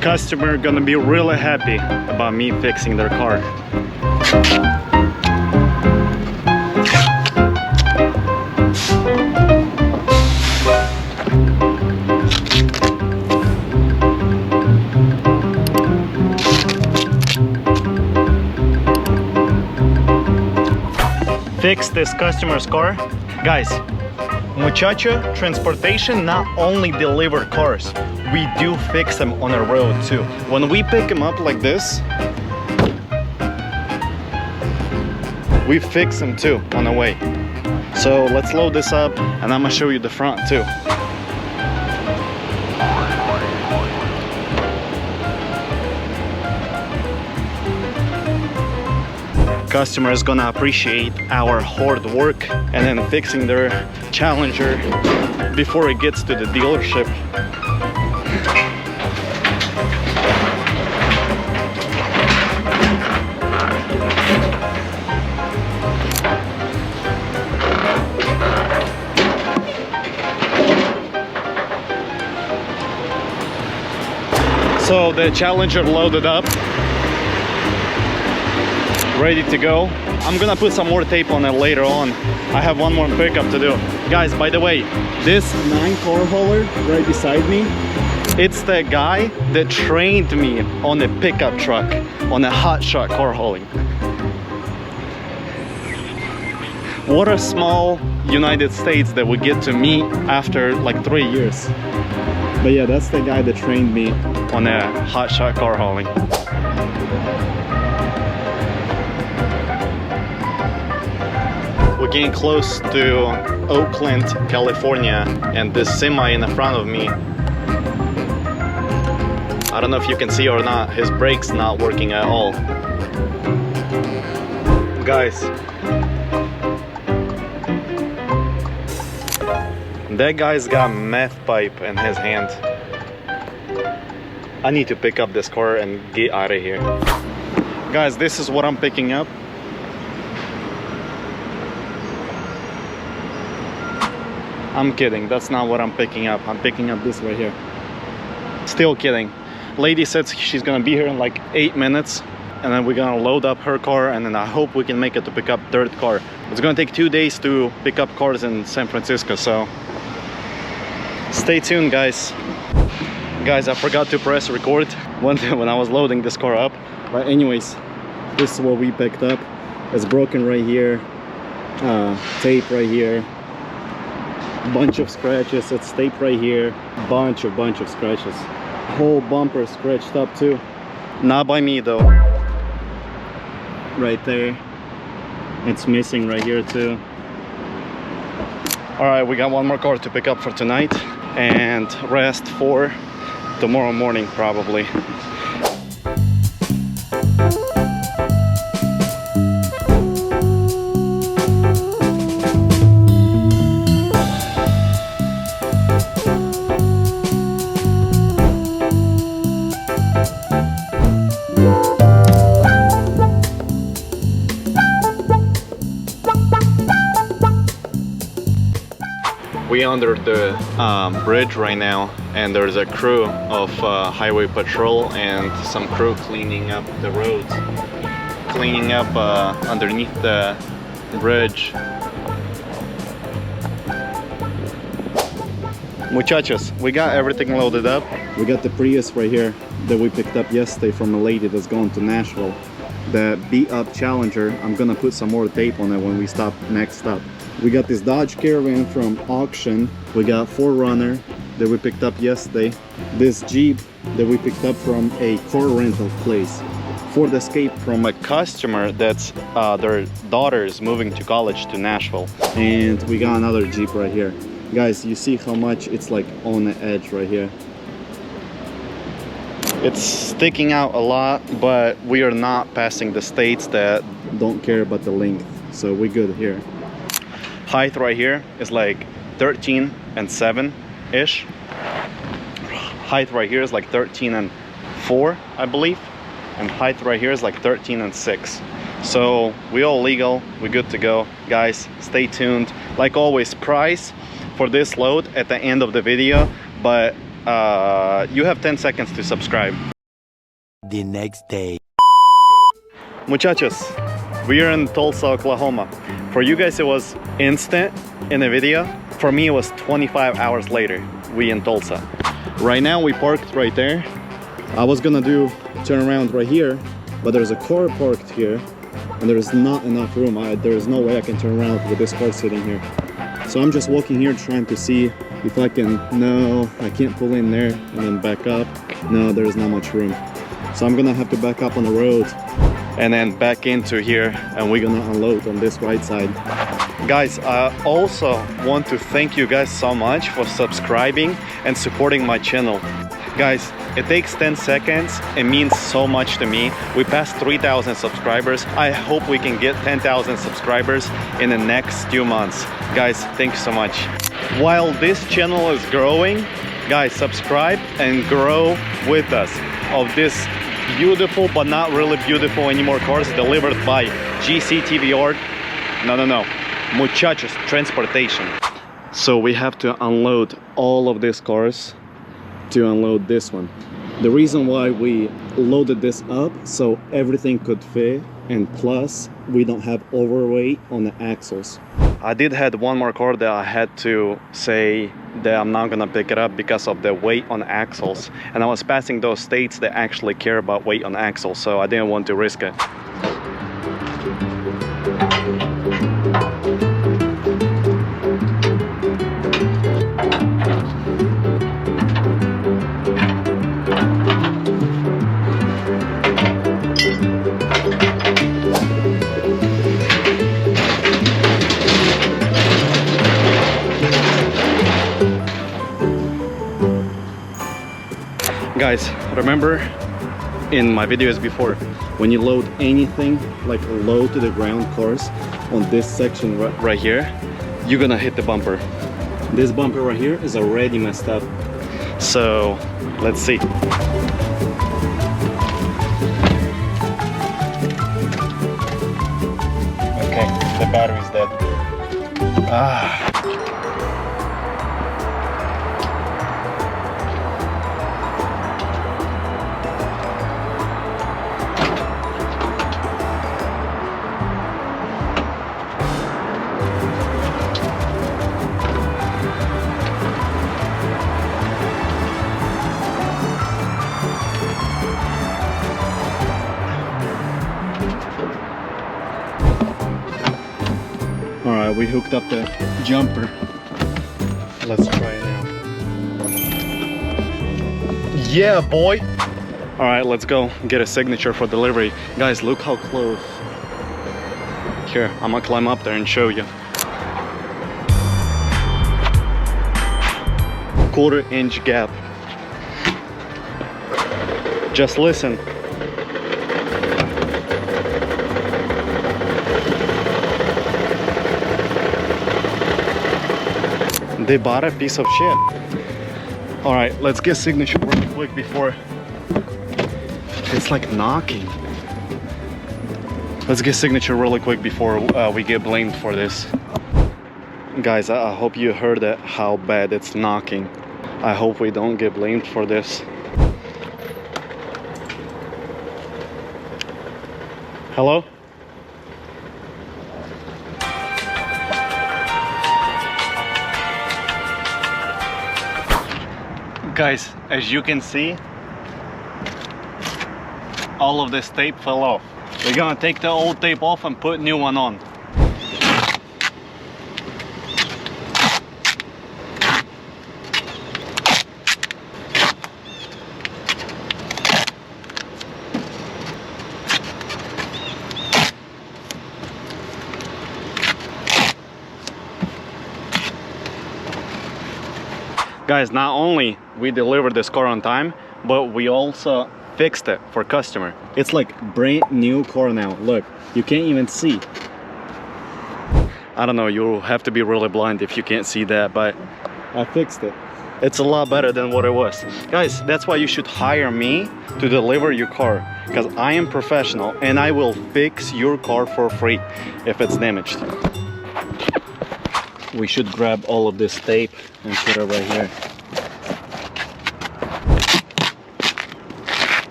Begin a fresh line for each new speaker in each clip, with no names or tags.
Customer gonna be really happy about me fixing their car. Fix this customer's car. Guys, Muchacho Transportation not only deliver cars, we do fix them on a road too. When we pick them up like this, we fix them too on the way. So let's load this up and I'm gonna show you the front too. Customer is gonna appreciate our hard work and then fixing their Challenger before it gets to the dealership. So the Challenger loaded up, ready to go. I'm gonna put some more tape on it later on. I have one more pickup to do. Guys, by the way, this 9-car hauler right beside me, it's the guy that trained me on a pickup truck, on a hot shot car hauling. What a small United States that we get to meet after like 3 years. But yeah, that's the guy that trained me on a hot shot car hauling. We're getting close to Oakland, California, and this semi in the front of me, I don't know if you can see or not, his brake's not working at all. Guys, that guy's got meth pipe in his hand. I need to pick up this car and get out of here. Guys, this is what I'm picking up. I'm kidding, that's not what I'm picking up. I'm picking up this right here. Still kidding. Lady said she's gonna be here in like 8 minutes, and then we're gonna load up her car, and then I hope we can make it to pick up third car. It's gonna take 2 days to pick up cars in San Francisco, so stay tuned, guys. Guys, I forgot to press record when I was loading this car up. But anyways, this is what we picked up. It's broken right here, tape right here, bunch of scratches. It's tape right here, bunch of scratches. Whole bumper scratched up too. Not by me though. Right there. It's missing right here too. All right, we got one more car to pick up for tonight and rest for tomorrow morning probably. We under the bridge right now, and there's a crew of highway patrol and some crew cleaning up the roads, cleaning up underneath the bridge. Muchachos, we got everything loaded up. We got the Prius right here that we picked up yesterday from a lady that's going to Nashville. The beat up Challenger, I'm gonna put some more tape on it when we stop next stop. We got this Dodge Caravan from auction. We got 4Runner that we picked up yesterday. This Jeep that we picked up from a car rental place. Ford Escape from a customer that's their daughter is moving to college to Nashville. And we got another Jeep right here. Guys, you see how much it's like on the edge right here. It's sticking out a lot, but we are not passing the states that don't care about the length. So we're good here. Height right here is like 13 and 7-ish. Height right here is like 13 and 4, I believe. And height right here is like 13 and 6. So we all legal, we're good to go. Guys, stay tuned. Like always, price for this load at the end of the video, but you have 10 seconds to subscribe.
The next day.
Muchachos, we are in Tulsa, Oklahoma. For you guys it was instant in a video. For me it was 25 hours later. We in Tulsa. Right now we parked right there. I was gonna turn around right here, but there's a car parked here and there is not enough room. There is no way I can turn around with this car sitting here. So I'm just walking here trying to see if I can. No, I can't pull in there and then back up. No, there's not much room. So I'm gonna have to back up on the road and then back into here, and we're gonna unload on this right side. Guys, I also want to thank you guys so much for subscribing and supporting my channel. Guys, it takes 10 seconds. It means so much to me. We passed 3,000 subscribers. I hope we can get 10,000 subscribers in the next few months. Guys, thank you so much. While this channel is growing, guys, subscribe and grow with us of this beautiful but not really beautiful anymore cars delivered by GCTVR. No, Muchachos Transportation. So we have to unload all of these cars to unload this one. The reason why we loaded this up so everything could fit, and plus we don't have overweight on the axles. I did have one more car that I had to say that I'm not gonna pick it up because of the weight on axles, and I was passing those states that actually care about weight on axles, so I didn't want to risk it. Guys, remember in my videos before, when you load anything like low to the ground cars on this section right here, you're gonna hit the bumper. This bumper right here is already messed up. So let's see. Okay, the battery's dead. Alright, we hooked up the jumper. Let's try it now. Yeah, boy! Alright, let's go get a signature for delivery. Guys, look how close. Here, I'm gonna climb up there and show you. 1/4-inch gap. Just listen. They bought a piece of shit. All right, let's get signature really quick before it's like knocking. Let's get signature really quick before we get blamed for this. Guys, I hope you heard that, how bad it's knocking. I hope we don't get blamed for this. Hello? Guys, as you can see, all of this tape fell off. We're gonna take the old tape off and put new one on. Guys, not only we delivered this car on time, but we also fixed it for customer. It's like brand new car now. Look, you can't even see. I don't know, you'll have to be really blind if you can't see that, but I fixed it. It's a lot better than what it was. Guys, that's why you should hire me to deliver your car, because I am professional and I will fix your car for free if it's damaged. We should grab all of this tape and put it right here.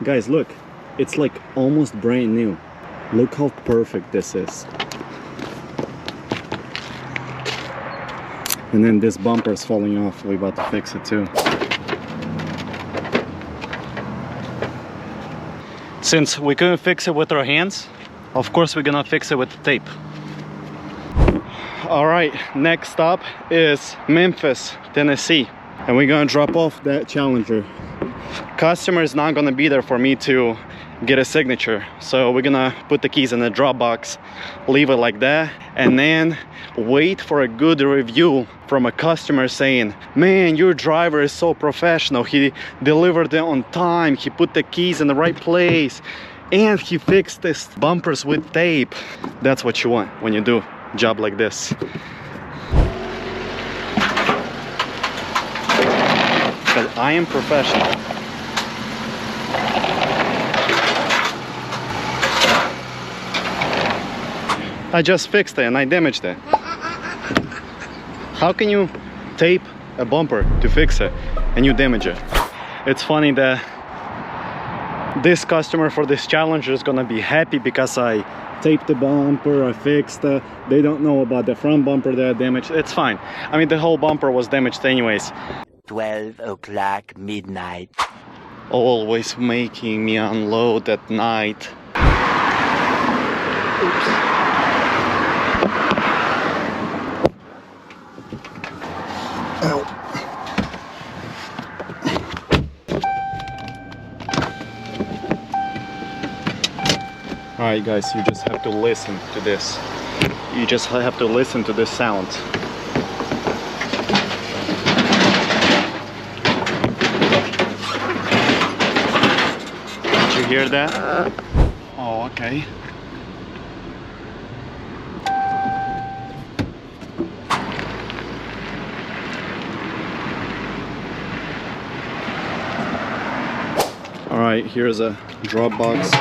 Guys, look, it's like almost brand new. Look how perfect this is. And then this bumper is falling off. We're about to fix it too. Since we couldn't fix it with our hands, of course we're gonna fix it with the tape. All right, next stop is Memphis, Tennessee. And we're gonna drop off that Challenger. Customer is not gonna be there for me to get a signature, so we're gonna put the keys in the drop box, leave it like that, and then wait for a good review from a customer saying, man, your driver is so professional, he delivered it on time, he put the keys in the right place, and he fixed this bumpers with tape. That's what you want when you do a job like this. Because I am professional. I just fixed it and I damaged it. How can you tape a bumper to fix it and you damage it? It's funny that this customer for this Challenger is gonna be happy because I taped the bumper, I fixed it. They don't know about the front bumper that I damaged. It's fine. I mean, the whole bumper was damaged anyways.
12 o'clock midnight.
Always making me unload at night. Oops. Alright guys, you just have to listen to this. You just have to listen to this sound. Did you hear that? Oh, okay. Alright, here's a drop box.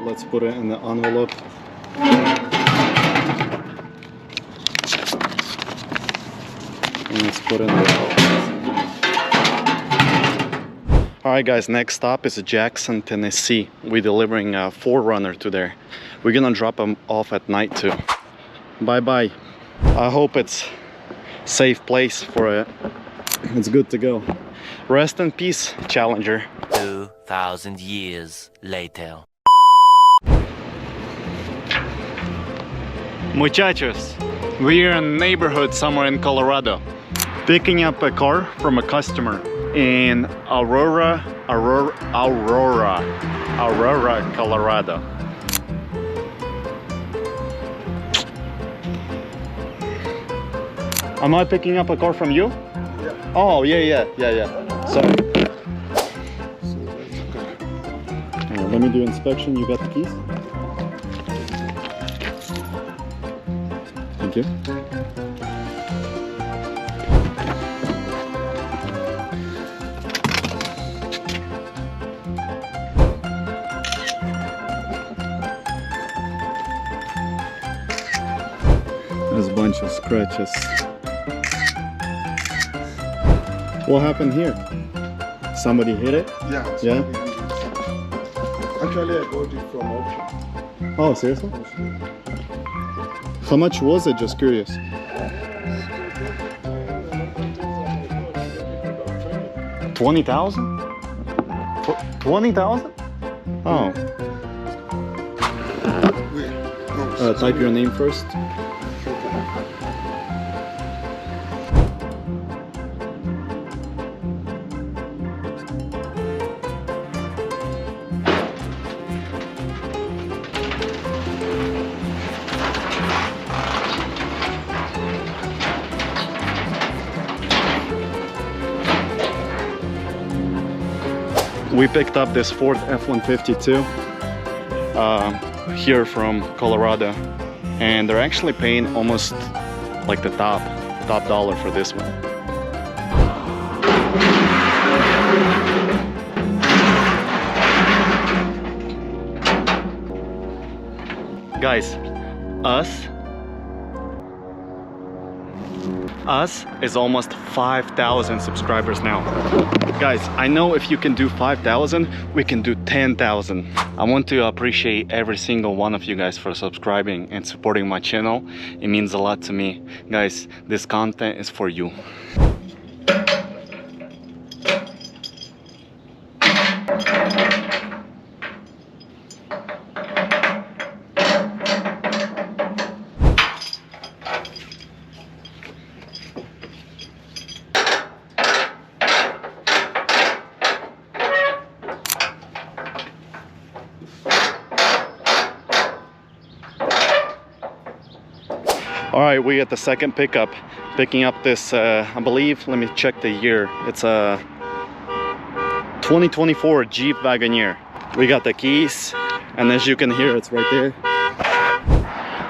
Let's put it in the envelope. And let's put it in the Alright guys, next stop is Jackson, Tennessee. We're delivering a 4Runner to there. We're gonna drop them off at night too. Bye bye. I hope it's a safe place for it. It's good to go. Rest in peace, Challenger.
2,000 years later.
Muchachos, we're in a neighborhood somewhere in Colorado, picking up a car from a customer in Aurora, Colorado. Am I picking up a car from you?
Yeah.
Oh, yeah. Sorry. Let me do inspection. You got the keys? Thank you. There's a bunch of scratches. What happened here? Somebody hit it?
Yeah.
Yeah?
Actually, I got it from auction.
Oh, seriously? How much was it? Just curious. 20,000? 20,000? Oh. Type your name first. We picked up this Ford F-150 here from Colorado, and they're actually paying almost like the top dollar for this one. Guys, us us is almost 5,000 subscribers now. Guys, I know if you can do 5,000, we can do 10,000. I want to appreciate every single one of you guys for subscribing and supporting my channel. It means a lot to me. Guys, this content is for you. All right, we at the second pickup, picking up this, I believe, let me check the year. It's a 2024 Jeep Wagoneer. We got the keys, and as you can hear, it's right there.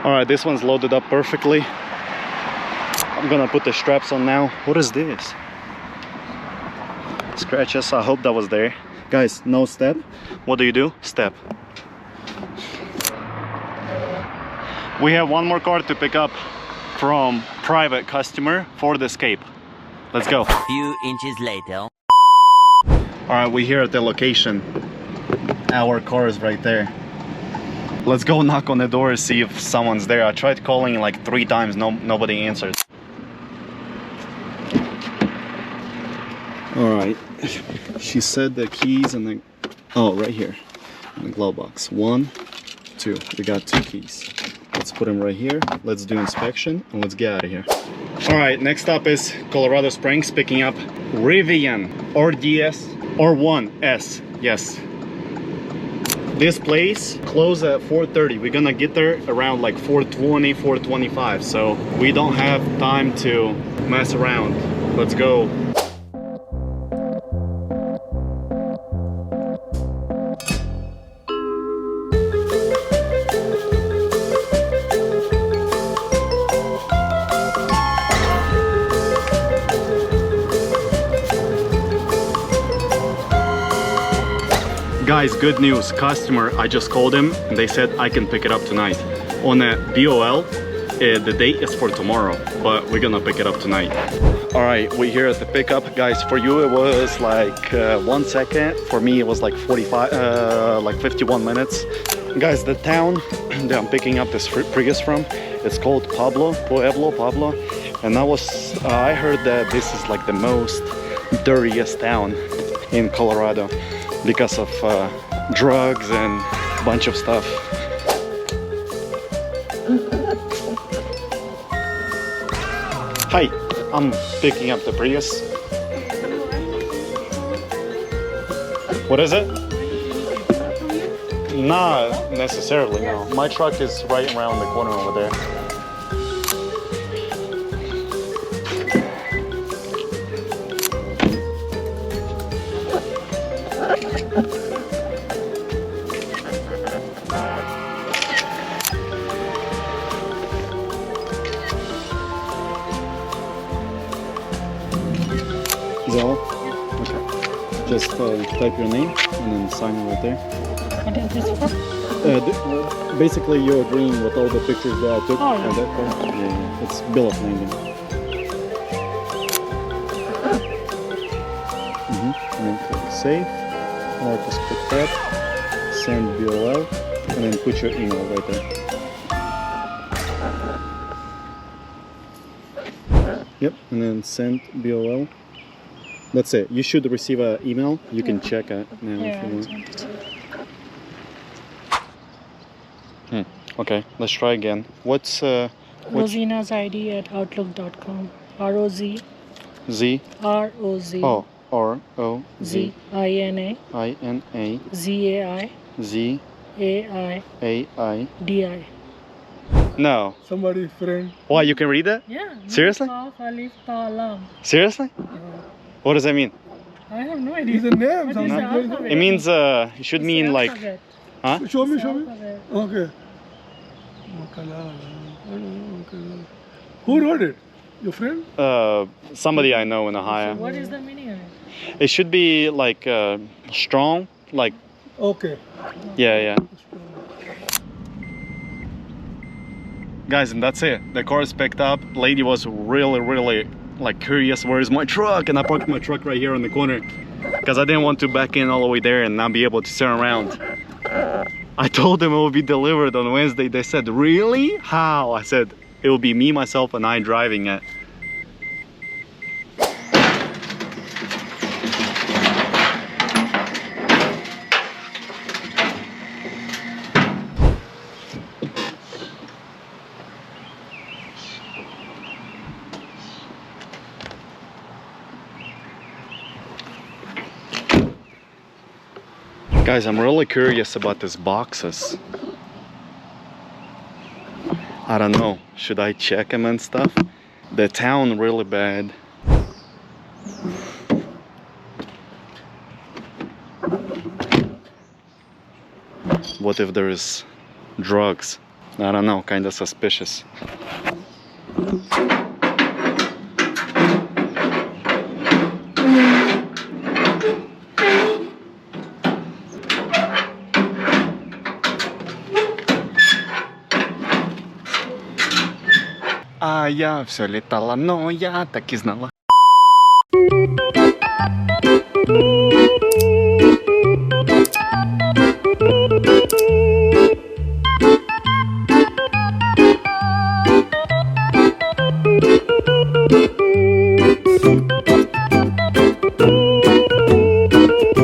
All right, this one's loaded up perfectly. I'm gonna put the straps on now. What is this? Scratches, I hope that was there. Guys, no step. What do? Step. We have one more car to pick up from private customer for the Escape. Let's go.
A few inches later.
All right, we're here at the location. Our car is right there. Let's go knock on the door and see if someone's there. I tried calling like 3 times, nobody answered. All right, she said the keys and then, oh, right here in the glove box. 1, 2, we got 2 keys. Let's put them right here. Let's do inspection and let's get out of here. All right, next up is Colorado Springs, picking up Rivian RDS or 1S. Yes. This place closed at 4:30. We're gonna get there around like 4:20, 4:25. So we don't have time to mess around. Let's go. Guys, good news. Customer, I just called him and they said I can pick it up tonight. On a BOL, the date is for tomorrow, but we're gonna pick it up tonight. All right, we're here at the pickup. Guys, for you it was like 1 second. For me it was like 51 minutes. Guys, the town that I'm picking up this Prius from, it's called Pueblo. And I heard that this is like the most dirtiest town in Colorado because of drugs and a bunch of stuff. Hi, I'm picking up the Prius. What is it? Not necessarily, no. My truck is right around the corner over there. Is that all? Okay. Just type your name and then sign it right there.
What is this for?
Basically, you're agreeing with all the pictures that I took.
Oh, yeah.
On that car. Yeah, it's bill of lading. And then click save. Or just click that. Send BOL. And then put your email right there. Yep, and then send BOL. That's it. You should receive an email. You can check it now if you want. Okay, let's try again. What's
Rosina's ID at outlook.com. R-O-Z.
Z?
R-O-Z.
Oh, R-O-Z.
Z-I-N-A.
I-N-A.
Z-A-I.
Z.
A-I.
A-I.
D-I.
No.
Somebody friend.
Why, you can read that?
Yeah.
Seriously?
Alif, Ta, Lam.
Seriously? What does that mean?
I have no idea.
It's a name.
What is the alphabet?
It means, it should
It's
mean
the
like,
alphabet.
huh?
Show me,
It's the
show me.
alphabet.
Okay. Who wrote it? Your friend?
Somebody I know in
So
Ohio.
what is the meaning of it?
It should be like, strong, like,
Okay.
yeah. Guys, and that's it. The car is picked up. Lady was really like curious, where's my truck? And I parked my truck right here on the corner because I didn't want to back in all the way there and not be able to turn around. I told them it will be delivered on Wednesday. They said, really? How? I said, it will be me, myself, and I driving it. Guys, I'm really curious about these boxes. I don't know, should I check them and stuff? The town really bad. What if there's drugs? I don't know, kind of suspicious. А я все летала, но я так и знала.